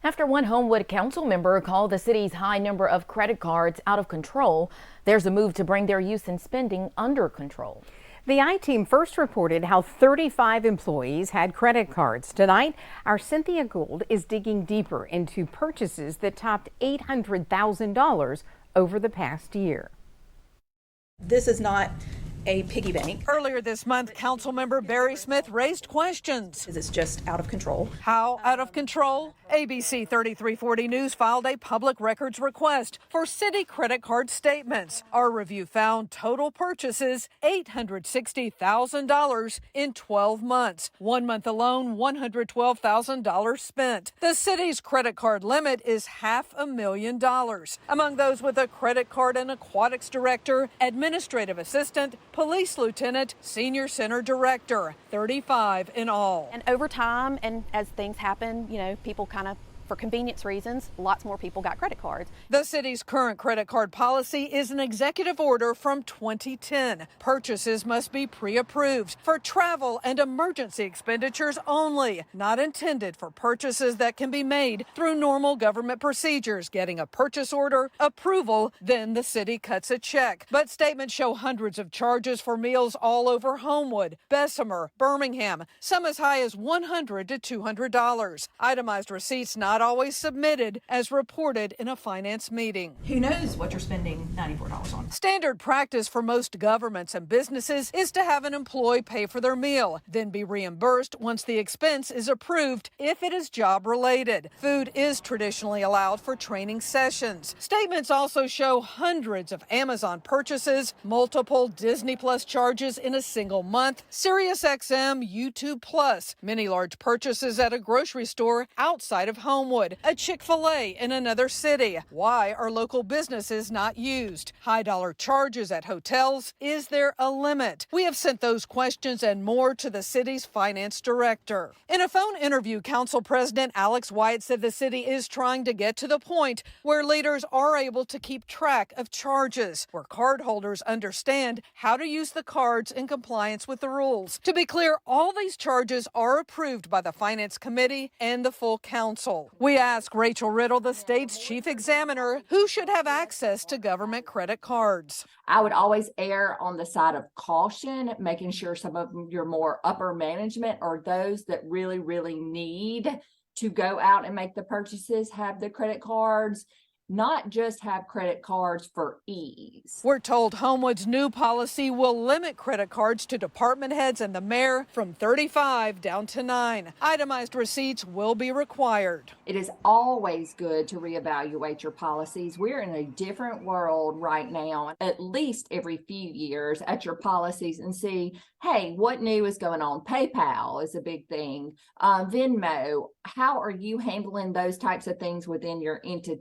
After one Homewood council member called the city's high number of credit cards out of control, there's a move to bring their use and spending under control. The I-Team first reported how 35 employees had credit cards. Tonight, our Cynthia Gould is digging deeper into purchases that topped $800,000 over the past year. This is not a piggy bank. Earlier this month, Councilmember Barry Smith raised questions. It's just out of control. How out of control? ABC 3340 News filed a public records request for city credit card statements. Our review found total purchases $860,000 in 12 months. 1 month alone, $112,000 spent. The city's credit card limit is $500,000. Among those with a credit card, an aquatics director, administrative assistant, police lieutenant, senior center director, 35 in all. And over time, and as things happen, people kind of, for convenience reasons, lots more people got credit cards. The city's current credit card policy is an executive order from 2010. Purchases must be pre-approved for travel and emergency expenditures only, not intended for purchases that can be made through normal government procedures, getting a purchase order, approval, then the city cuts a check. But statements show hundreds of charges for meals all over Homewood, Bessemer, Birmingham, some as high as $100 to $200. Itemized receipts not always submitted as reported in a finance meeting. Who knows what you're spending $94 on? Standard practice for most governments and businesses is to have an employee pay for their meal, then be reimbursed once the expense is approved if it is job related. Food is traditionally allowed for training sessions. Statements also show hundreds of Amazon purchases, multiple Disney Plus charges in a single month, SiriusXM, YouTube Plus, many large purchases at a grocery store outside of Homewood, a Chick-fil-A in another city. Why are local businesses not used? High dollar charges at hotels. Is there a limit? We have sent those questions and more to the city's finance director. In a phone interview, Council President Alex White said the city is trying to get to the point where leaders are able to keep track of charges, where cardholders understand how to use the cards in compliance with the rules. To be clear, all these charges are approved by the Finance Committee and the full council. We asked Rachel Riddle, the state's chief examiner, who should have access to government credit cards. I would always err on the side of caution, making sure some of your more upper management or those that really need to go out and make the purchases have the credit cards, not just have credit cards for ease. We're told Homewood's new policy will limit credit cards to department heads and the mayor from 35 down to 9. Itemized receipts will be required. It is always good to reevaluate your policies. We're in a different world right now, at least every few years, at your policies and see, hey, what new is going on? PayPal is a big thing. Venmo, how are you handling those types of things within your entity?